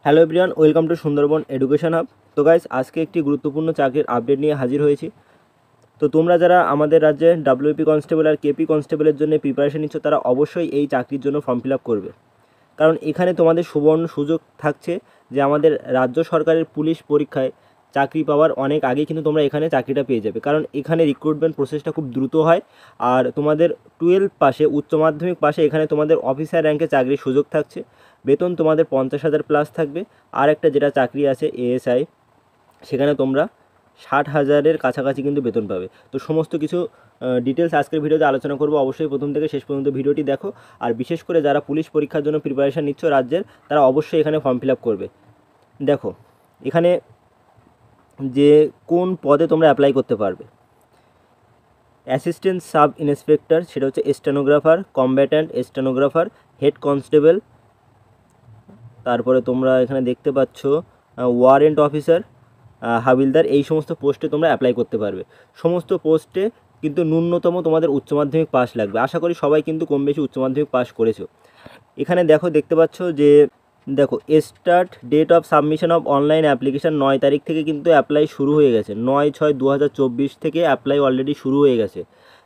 Hello everyone, welcome to Sundarban education hub. তো guys, আজকে একটি গুরুত্বপূর্ণ চাকরির আপডেট নিয়ে হাজির হয়েছি। তো তোমরা যারা আমাদের রাজ্যে ডাব্লিউপি কনস্টেবল আর কেপি কনস্টেবলের জন্য প্রিপারেশন নিচ্ছ, তারা অবশ্যই এই চাকরির জন্য ফর্ম ফিল আপ করবে। কারণ এখানে তোমাদের সুবর্ণ সুযোগ থাকছে যে আমাদের রাজ্য সরকারের পুলিশ পরীক্ষায় চাকরি পাওয়ার অনেক আগে কিন্তু তোমরা এখানে চাকরিটা পেয়ে যাবে। কারণ এখানে রিক্রুটমেন্ট প্রসেসটা খুব দ্রুত হয়। আর তোমাদের 12 পাশে, উচ্চ মাধ্যমিক পাশে এখানে তোমাদের অফিসার র্যাঙ্কে চাকরির সুযোগ থাকছে। বেতন তোমাদের 50,000 প্লাস থাকবে। আর একটা যেটা চাকরি আছে এএসআই, সেখানে তোমরা 60,000-এর কাছাকাছি কিন্তু বেতন পাবে। তো সমস্ত কিছু ডিটেলস আজকের ভিডিওতে আলোচনা করবো। অবশ্যই প্রথম থেকে শেষ পর্যন্ত ভিডিওটি দেখো। আর বিশেষ করে যারা পুলিশ পরীক্ষার জন্য প্রিপারেশান নিচ্ছ রাজ্যের, তারা অবশ্যই এখানে ফর্ম ফিল আপ করবে। দেখো এখানে যে কোন পদে তোমরা অ্যাপ্লাই করতে পারবে। অ্যাসিস্ট্যান্ট সাব ইন্সপেক্টর, সেটা হচ্ছে স্টেনোগ্রাফার, কমব্যাট্যান্ট স্টেনোগ্রাফার, হেড কনস্টেবল, তারপরে তোমরা এখানে দেখতে পাচ্ছ ওয়ারেন্ট অফিসার, হাবিলদার, এই সমস্ত পোস্টে তোমরা অ্যাপ্লাই করতে পারবে। সমস্ত পোস্টে কিন্তু ন্যূনতম তোমাদের উচ্চ মাধ্যমিক পাস লাগবে। আশা করি সবাই কিন্তু কম বেশি উচ্চ মাধ্যমিক পাস করেছো। এখানে দেখতে পাচ্ছ যে start date of submission of online application 9 তারিখ থেকে কিন্তু অ্যাপ্লাই শুরু হয়ে গেছে। 9/6/2024 থেকে অ্যাপ্লাই অলরেডি শুরু হয়ে গেছে।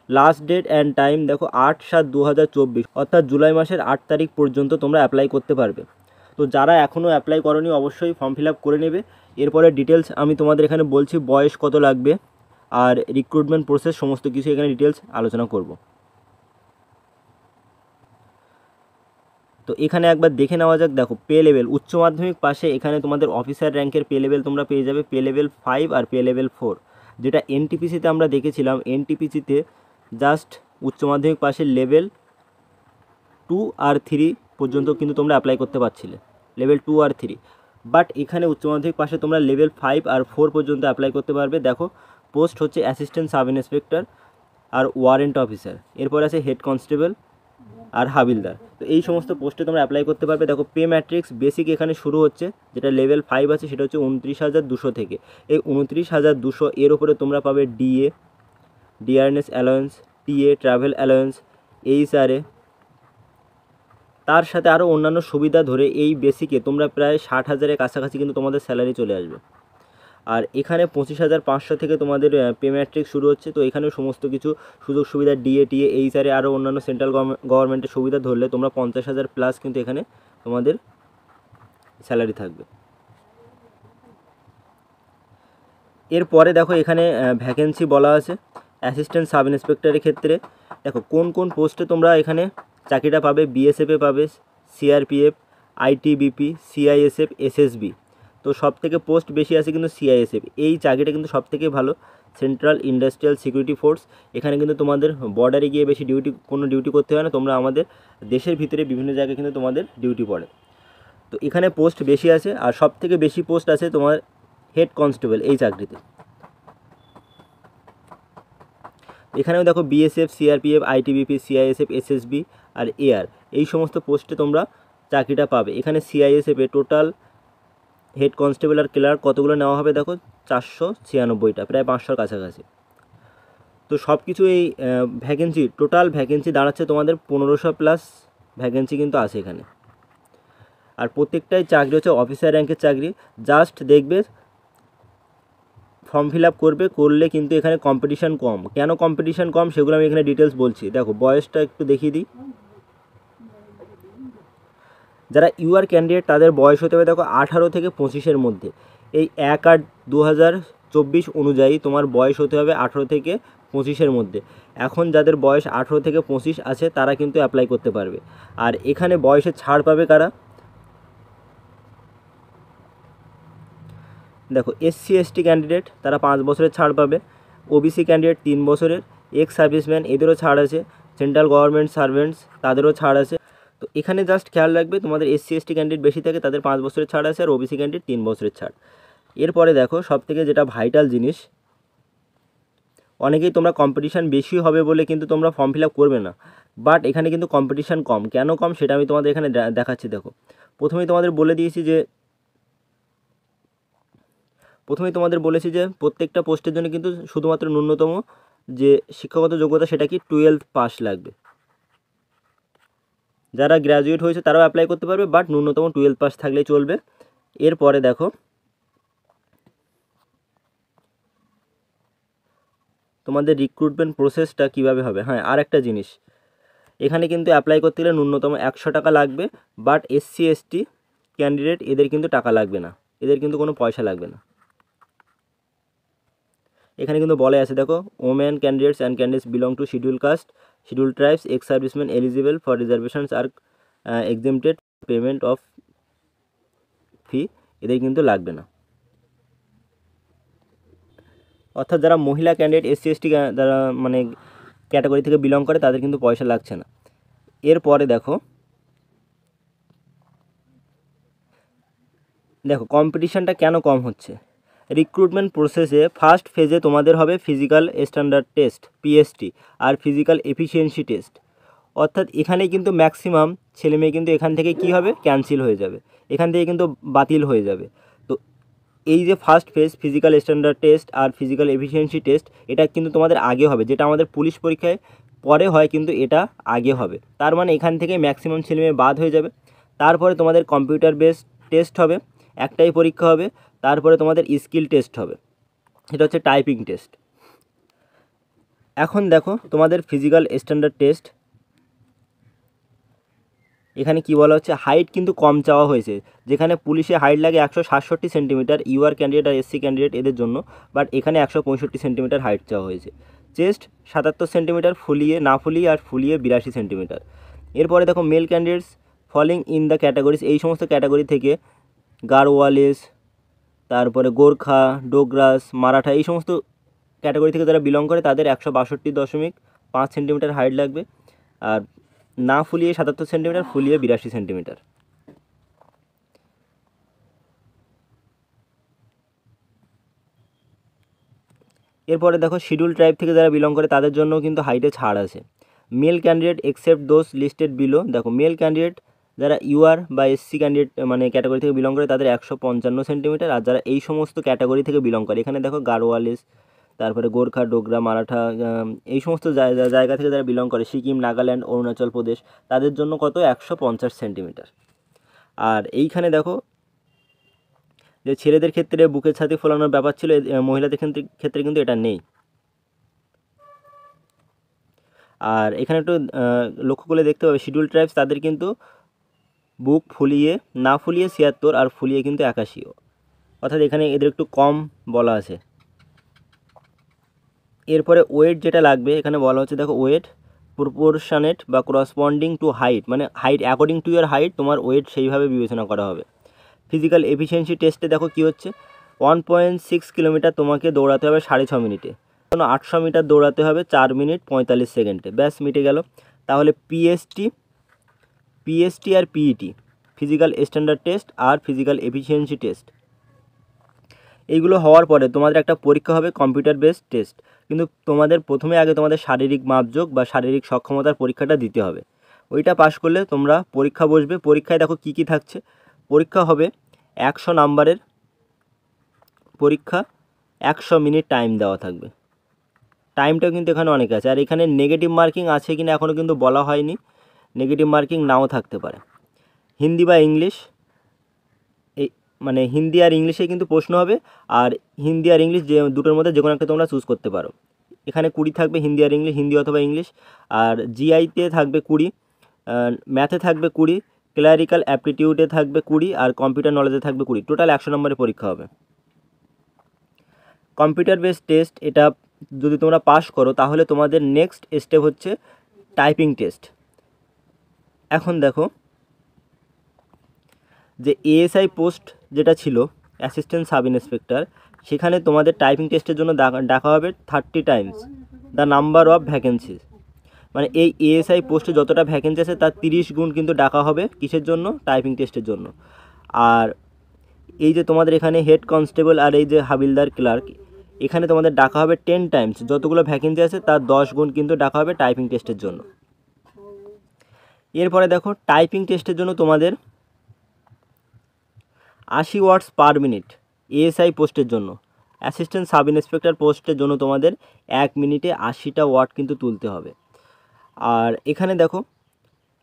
লাস্ট ডেট অ্যান্ড টাইম 8/7/2024, অর্থাৎ জুলাই মাসের 8 তারিখ পর্যন্ত তোমরা অ্যাপ্লাই করতে পারবে। তো যারা এখনও অ্যাপ্লাই করনি অবশ্যই ফর্ম ফিল আপ করে নেবে। এরপরে ডিটেলস আমি তোমাদের এখানে বলছি, বয়স কত লাগবে আর রিক্রুটমেন্ট প্রসেস, সমস্ত কিছু এখানে ডিটেলস আলোচনা করব। তো এখানে একবার দেখে নেওয়া যাক। দেখো পে লেভেল, উচ্চ মাধ্যমিক পাশে এখানে তোমাদের অফিসার র্যাঙ্কের পে লেভেল তোমরা পেয়ে যাবে পে লেভেল 5 আর পে লেভেল 4, যেটা এনটিপিসিতে আমরা দেখেছিলাম। এনটিপিসিতে জাস্ট উচ্চ মাধ্যমিক পাশে লেভেল 2 আর 3 পর্যন্ত কিন্তু তোমরা অ্যাপ্লাই করতে পারছিলে, লেভেল 2 আর 3। বাট এখানে উচ্চ মাধ্যমিক পাশে তোমরা লেভেল 5 আর 4 পর্যন্ত অ্যাপ্লাই করতে পারবে। দেখো পোস্ট হচ্ছে অ্যাসিস্ট্যান্ট সাব ইন্সপেক্টর আর ওয়ারেন্ট অফিসার, এরপর আছে হেড কনস্টেবল আর হাবিলদার। তো এই সমস্ত পোস্টে তোমরা অ্যাপ্লাই করতে পারবে। দেখো পে ম্যাট্রিক্স বেসিক এখানে শুরু হচ্ছে, যেটা লেভেল 5 আছে সেটা হচ্ছে 29,200 থেকে। এই 29,200 এর ওপরে তোমরা পাবে DA, dearness allowance, TA, travel allowance, HRA, তার সাথে আরও অন্যান্য সুবিধা ধরে এই বেসিকে তোমরা প্রায় 60,000-এর কাছাকাছি কিন্তু তোমাদের স্যালারি চলে আসবে। আর এখানে 25,500 থেকে তোমাদের পে ম্যাট্রিক্স শুরু হচ্ছে। তো এখানেও সমস্ত কিছু সুযোগ সুবিধা ডিএ, টিএ, এইচআরএ, আরও অন্যান্য সেন্ট্রাল গভর্নমেন্টের সুবিধা ধরলে তোমরা 50,000 প্লাস কিন্তু এখানে তোমাদের স্যালারি থাকবে। এরপরে দেখো এখানে ভ্যাকেন্সি বলা আছে অ্যাসিস্ট্যান্ট সাব ইন্সপেক্টরের ক্ষেত্রে। দেখো কোন কোন পোস্টে তোমরা এখানে চাকরিটা পাবে। বিএসএফে পাবে, সিআরপিএফ, আইটিবিপি, সিআইএসএফ, এসএসবি। তো সব থেকে পোস্ট বেশি আছে কিন্তু সিআইএসএফ, এই চাকরিটা কিন্তু সব থেকে ভালো। সেন্ট্রাল ইন্ডাস্ট্রিয়াল সিকিউরিটি ফোর্স, এখানে কিন্তু তোমাদের বর্ডারে গিয়ে বেশি কোনো ডিউটি করতে হয় না। তোমরা আমাদের দেশের ভিতরে বিভিন্ন জায়গায় কিন্তু তোমাদের ডিউটি পড়ে। তো এখানে পোস্ট বেশি আছে। আর সব থেকে বেশি পোস্ট আছে তোমার হেড কনস্টেবল এই চাকরিতে। এখানেও দেখো BSF, CRPF, ITBP, CISF, SSB আর এআর, এই সমস্ত পোস্টে তোমরা চাকরিটা পাবে। এখানে সিআইএসএফে টোটাল হেড কনস্টেবল আর ক্লার্ক কতগুলো নেওয়া হবে দেখো, 496টা, প্রায় 500-র কাছাকাছি। তো সব কিছু এই ভ্যাকেন্সি, টোটাল ভ্যাকেন্সি দাঁড়াচ্ছে তোমাদের 1500 প্লাস ভ্যাকেন্সি কিন্তু আছে এখানে। আর প্রত্যেকটাই চাকরি হচ্ছে অফিসার র্যাঙ্কের চাকরি। জাস্ট দেখবে ফর্ম ফিল আপ করলে কিন্তু এখানে কম্পিটিশান কম। কেন কম্পিটিশান কম সেগুলো আমি এখানে ডিটেলস বলছি। দেখো বয়সটা একটু দেখিয়ে দিই। যারা ইউআর ক্যান্ডিডেট তাদের বয়স হতে হবে দেখো 18 থেকে 25-এর মধ্যে। এই 1/8/2024 অনুযায়ী তোমার বয়স হতে হবে 18 থেকে 25-এর মধ্যে। এখন যাদের বয়স 18 থেকে 25 আছে তারা কিন্তু অ্যাপ্লাই করতে পারবে। আর এখানে বয়সে ছাড় পাবে কারা। দেখো এসসি এসটি ক্যান্ডিডেট তারা 5 বছরের ছাড় পাবে। ওবিসি ক্যান্ডিডেট 3 বছরের। এক্স সার্ভিসম্যান এদেরও ছাড় আছে। সেন্ট্রাল গভর্নমেন্ট সার্ভেন্টস তাদেরও ছাড় আছে। তো এখানে জাস্ট খেয়াল রাখবে তোমাদের এসসি এসটি ক্যান্ডিডেট বেশি থাকে, তাদের 5 বছরের ছাড় আছে। আর ওবিসি ক্যান্ডিডেট 3 বছরের ছাড়। এরপরে দেখো সবথেকে যেটা ভাইটাল জিনিস, অনেকেই তোমরা কম্পিটিশান বেশি হবে বলে কিন্তু তোমরা ফর্ম ফিল আপ করবে না। বাট এখানে কিন্তু কম্পিটিশান কম। কেন কম সেটা আমি তোমাদের এখানে দেখাচ্ছি। দেখো প্রথমেই তোমাদের বলেছি যে প্রত্যেকটা পোস্টের জন্য কিন্তু শুধুমাত্র ন্যূনতম যে শিক্ষাগত যোগ্যতা সেটা কি 12th পাস লাগবে। যারা গ্র্যাজুয়েট হয়েছে তারাও অ্যাপ্লাই করতে পারবে, বাট ন্যূনতম 12th পাস থাকলেই চলবে। এরপরে দেখো তোমাদের রিক্রুটমেন্ট প্রসেসটা কীভাবে হবে। হ্যাঁ, আর একটা জিনিস, এখানে কিন্তু অ্যাপ্লাই করতে গেলে ন্যূনতম 100 টাকা লাগবে, বাট SC ST ক্যান্ডিডেট এদের কিন্তু টাকা লাগবে না, এদের কিন্তু কোনো পয়সা লাগবে না। এখানে কিন্তু বলে আছে দেখো, women candidates and candidates belong to schedule caste, schedule tribes, ex serviceman eligible for reservations আর এক্সেমটেড পেমেন্ট অফ ফি, এদের কিন্তু লাগবে না। অর্থাৎ যারা মহিলা ক্যান্ডিডেট SC ST যারা মানে ক্যাটাগরি থেকে বিলং করে তাদের কিন্তু পয়সা লাগছে না। এরপরে দেখো কম্পিটিশানটা কেন কম হচ্ছে। রিক্রুটমেন্ট প্রসেসে ফার্স্ট ফেজে তোমাদের হবে ফিজিক্যাল স্ট্যান্ডার্ড টেস্ট PST আর ফিজিক্যাল এফিসিয়েন্সি টেস্ট। অর্থাৎ এখানে কিন্তু ম্যাক্সিমাম ছেলেমেয়ে কিন্তু এখান থেকে কি হবে, ক্যান্সেল হয়ে যাবে, এখান থেকে কিন্তু বাতিল হয়ে যাবে। তো এই যে first phase physical standard test আর ফিজিক্যাল এফিসিয়েন্সি টেস্ট, এটা কিন্তু তোমাদের আগে হবে, যেটা আমাদের পুলিশ পরীক্ষায় পরে হয় কিন্তু এটা আগে হবে। তার মানে এখান থেকে ম্যাক্সিমাম ছেলেমেয়ে বাদ হয়ে যাবে। তারপরে তোমাদের কম্পিউটার বেসড টেস্ট হবে, একটাই পরীক্ষা হবে। তারপরে তোমাদের স্কিল টেস্ট হবে, এটা হচ্ছে টাইপিং টেস্ট। এখন দেখো তোমাদের ফিজিক্যাল স্ট্যান্ডার্ড টেস্ট, এখানে কি বলা হচ্ছে, হাইট কিন্তু কম চাওয়া হয়েছে। যেখানে পুলিশে হাইট লাগে 167 সেন্টিমিটার UR ক্যান্ডিডেট আর SC ক্যান্ডিডেট এদের জন্য, বাট এখানে 165 সেন্টিমিটার হাইট চাওয়া হয়েছে। চেস্ট 77 সেন্টিমিটার ফুলিয়ে, না ফুলিয়ে আর ফুলিয়ে 82 সেন্টিমিটার। এরপরে দেখো male candidates falling in the categories, এই সমস্ত ক্যাটাগরি থেকে গাড়ওয়ালিস, তারপরে গোর্খা, ডোগরাস, মারাঠা, এই সমস্ত ক্যাটাগরি থেকে যারা বিলং করে তাদের 162.5 সেন্টিমিটার হাইট লাগবে। আর না ফুলিয়ে 77 সেন্টিমিটার, ফুলিয়ে 82 সেন্টিমিটার। এরপরে দেখো শিডিউল ট্রাইব থেকে যারা বিলং করে তাদের জন্য কিন্তু হাইটে ছাড় আছে। Male candidate except those listed below, দেখো মেল ক্যান্ডিডেট যারা UR বা SC ক্যান্ডিডেট মানে ক্যাটাগরি থেকে বিলং করে তাদের 155 সেন্টিমিটার। আর যারা এই সমস্ত ক্যাটাগরি থেকে বিলং করে, এখানে দেখো গাড়ওয়ালিস, তারপরে গোর্খা, ডোগরা, মারাঠা, এই সমস্ত জায়গা থেকে যারা বিলং করে, সিকিম, নাগাল্যান্ড, অরুণাচল প্রদেশ, তাদের জন্য কত, 150 সেন্টিমিটার। আর এইখানে দেখো যে ছেলেদের ক্ষেত্রে বুকের ছাতি ফোলানোর ব্যাপার ছিল, মহিলাদের ক্ষেত্রে কিন্তু এটা নেই। আর এখানে একটু লক্ষ্য করে দেখতে পাবে, শিডিউল ট্রাইবস তাদের কিন্তু বুক ফুলিয়ে, না ফুলিয়ে 76 আর ফুলিয়ে কিন্তু 81, অর্থাৎ এখানে এদের একটু কম বলা আছে। এরপরে ওয়েট যেটা লাগবে, এখানে বলা হচ্ছে দেখো ওয়েট প্রপোর্শনেট বা করসপন্ডিং টু হাইট, মানে height according to year height তোমার ওয়েট সেইভাবে বিবেচনা করা হবে। ফিজিক্যাল এফিসিয়েন্সি টেস্টে দেখো কী হচ্ছে, 1.6 কিলোমিটার তোমাকে দৌড়াতে হবে 6.5 মিনিটে, 800 মিটার দৌড়াতে হবে 4 মিনিট 45 সেকেন্ডে, ব্যাস মিটে গেল। তাহলে পিএসটি আর PET, ফিজিক্যাল স্ট্যান্ডার্ড টেস্ট আর ফিজিক্যাল এফিসিয়েন্সি টেস্ট, এইগুলো হওয়ার পরে তোমাদের একটা পরীক্ষা হবে কম্পিউটার বেসড টেস্ট। কিন্তু তোমাদের প্রথমে আগে তোমাদের শারীরিক মাপযোগ বা শারীরিক সক্ষমতার পরীক্ষাটা দিতে হবে। ওইটা পাশ করলে তোমরা পরীক্ষা বসবে। পরীক্ষায় দেখো কী কী থাকছে, পরীক্ষা হবে 100 নাম্বারের পরীক্ষা, 100 মিনিট টাইম দেওয়া থাকবে। টাইমটাও কিন্তু এখানে অনেক আছে। আর এখানে নেগেটিভ মার্কিং আছে কিনা এখনও কিন্তু বলা হয়নি, নেগেটিভ মার্কিং নাও থাকতে পারে। হিন্দি বা ইংলিশ, এই মানে হিন্দি আর ইংলিশে কিন্তু প্রশ্ন হবে, আর হিন্দি আর ইংলিশ যে দুটোর মধ্যে যে কোনো একটা তোমরা চুজ করতে পারো। এখানে 20 থাকবে হিন্দি আর ইংলিশ, হিন্দি অথবা ইংলিশ। আর GIতে থাকবে 20, ম্যাথে থাকবে 20, ক্লারিক্যাল অ্যাপটিটিউডে থাকবে 20, আর কম্পিউটার নলেজে থাকবে 20। টোটাল 100 নম্বরের পরীক্ষা হবে। কম্পিউটার বেসড টেস্ট, এটা যদি তোমরা পাস করো তাহলে তোমাদের নেক্সট স্টেপ হচ্ছে টাইপিং টেস্ট। এখন দেখো যে ASI পোস্ট যেটা ছিল অ্যাসিস্ট্যান্ট সাব ইন্সপেক্টর, সেখানে তোমাদের টাইপিং টেস্টের জন্য ডাকা হবে 30 Times the number of vacancies. মানে এই ASI পোস্টে যতটা ভ্যাকেন্সি আছে তার 30 গুণ কিন্তু ডাকা হবে, কিসের জন্য, টাইপিং টেস্টের জন্য। আর এই যে তোমাদের এখানে হেড কনস্টেবল আর এই যে হাবিলদার ক্লার্ক, এখানে তোমাদের ডাকা হবে 10 টাইমস, যতগুলো ভ্যাকেন্সি আছে তার 10 গুণ কিন্তু ডাকা হবে টাইপিং টেস্টের জন্য। এরপরে দেখো টাইপিং টেস্টের জন্য তোমাদের 80 ওয়ার্ডস পার মিনিট, ASI পোস্টের জন্য। অ্যাসিস্ট্যান্ট সাব ইন্সপেক্টর পোস্টের জন্য তোমাদের 1 মিনিটে 80টা ওয়ার্ড কিন্তু তুলতে হবে। আর এখানে দেখো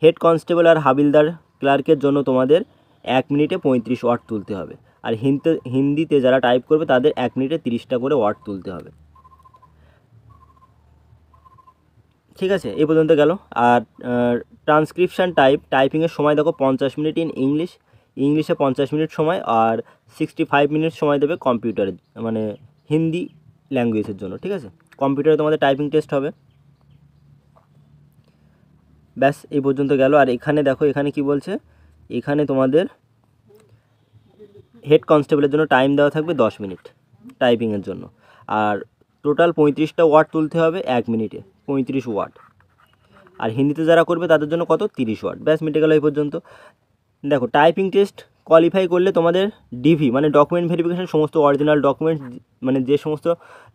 হেড কনস্টেবল আর হাবিলদার ক্লার্কের জন্য তোমাদের 1 মিনিটে 35 ওয়াট তুলতে হবে। আর হিন্দিতে যারা টাইপ করবে তাদের 1 মিনিটে 30টা করে ওয়াট তুলতে হবে। ঠিক আছে, এই পর্যন্ত গেল। আর ট্রান্সক্রিপশান টাইপিংয়ের সময় দেখো 50 মিনিট ইন ইংলিশে 50 মিনিট সময়, আর 65 মিনিট সময় দেবে কম্পিউটারে, মানে হিন্দি ল্যাঙ্গুয়েজের জন্য। ঠিক আছে, কম্পিউটারে তোমাদের টাইপিং টেস্ট হবে। ব্যাস এই পর্যন্ত গেল। আর এখানে দেখো, এখানে কি বলছে, এখানে তোমাদের হেড কনস্টেবলের জন্য টাইম দেওয়া থাকবে 10 মিনিট টাইপিংয়ের জন্য, আর টোটাল 35টা ওয়াট তুলতে হবে 1 মিনিটে, 35 ওয়াট। আর হিন্দিতে যারা করবে তাদের জন্য কত, 30 ওয়াট। ব্যাস মিটে গেল এই পর্যন্ত। দেখো, টাইপিং টেস্ট কোয়ালিফাই করলে তোমাদের ডিভি মানে ডকুমেন্ট ভেরিফিকেশান, সমস্ত অরিজিনাল ডকুমেন্টস, মানে যে সমস্ত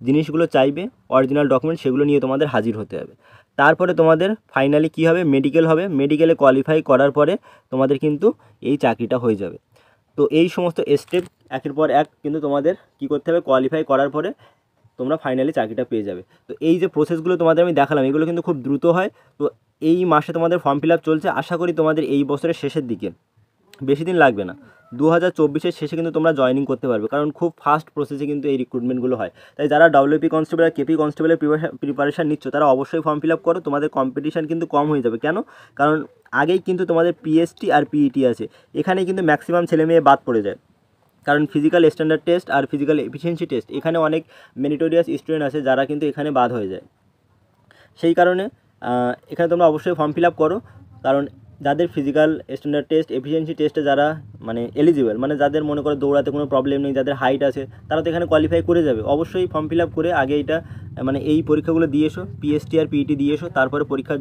জিনিসগুলো চাইবে অরিজিনাল ডকুমেন্ট, সেগুলো নিয়ে তোমাদের হাজির হতে হবে। তারপরে তোমাদের ফাইনালি কী হবে, মেডিকেল হবে। মেডিকেলে কোয়ালিফাই করার পরে তোমাদের কিন্তু এই চাকরিটা হয়ে যাবে। তো এই সমস্ত স্টেপ একের পর এক কিন্তু তোমাদের কী করতে হবে, কোয়ালিফাই করার পরে তোমরা ফাইনালি চাকরিটা পেয়ে যাবে। তো এই যে প্রসেসগুলো তোমাদের আমি দেখালাম, এগুলো কিন্তু খুব দ্রুত হয়। তো এই মাসে তোমাদের ফর্ম ফিল আপ চলছে, আশা করি তোমাদের এই বছরের শেষের দিকে, বেশি দিন লাগবে না, 2024-এর শেষে কিন্তু তোমরা জয়েনিং করতে পারবে, কারণ খুব ফাস্ট প্রসেসে কিন্তু এই রিক্রুটমেন্টগুলো হয়। তাই যারা ডব্লিউপি কনস্টেবল আর কেপি কনস্টেবলের প্রিপারেশান নিচ্ছ, তারা অবশ্যই ফর্ম ফিল আপ করো। তোমাদের কম্পিটিশান কিন্তু কম হয়ে যাবে। কেন? কারণ আগেই কিন্তু তোমাদের পিএসটি আর পিইটি আছে, এখানে কিন্তু ম্যাক্সিমাম ছেলে মেয়ে বাদ পড়ে যায়। কারণ ফিজিক্যাল স্ট্যান্ডার্ড টেস্ট আর ফিজিক্যাল এফিসিয়েন্সি টেস্ট, এখানে অনেক মেরিটোরিয়াস স্টুডেন্ট আছে যারা কিন্তু এখানে বাদ হয়ে যায়। সেই কারণে এখানে তোমরা অবশ্যই ফর্ম ফিল আপ করো, কারণ যাদের ফিজিক্যাল স্ট্যান্ডার্ড টেস্ট, এফিসিয়েন্সি টেস্টে যারা মানে এলিজিবল, মানে যাদের মনে করো দৌড়াতে কোনো প্রবলেম নেই, যাদের হাইট আছে, তারা তো এখানে কোয়ালিফাই করে যাবে। অবশ্যই ফর্ম ফিল আপ করে আগে এইটা মানে এই পরীক্ষাগুলো দিয়ে এসো, পিএসটি আর পিইটি দিয়ে এসো, তারপরে পরীক্ষার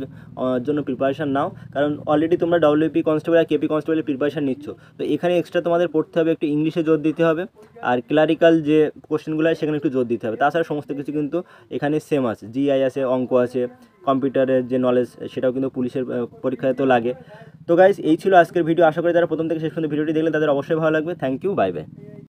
জন্য প্রিপারেশান নাও। কারণ অলরেডি তোমরা ডব্লিউপি কনস্টেবল আর কেপি কনস্টেবলের প্রিপারেশান নিচ্ছ, তো এখানে এক্সট্রা তোমাদের পড়তে হবে, একটু ইংলিশে জোর দিতে হবে, আর ক্লারিক্যাল যে কোশ্চেনগুলো আছে সেখানে একটু জোর দিতে হবে। তাছাড়া সমস্ত কিছু কিন্তু এখানে সেম আছে, জিআই আছে, অঙ্ক আছে, কম্পিউটারের যে নলেজ সেটাও কিন্তু পুলিশের পরীক্ষায় তো লাগে। তো গাইস, এই ছিল আজকের ভিডিও। আশা করি যারা প্রথম থেকে শেষ পর্যন্ত ভিডিওটি দেখলেন তাদের অবশ্যই ভালো লাগবে। Thank you, bye by.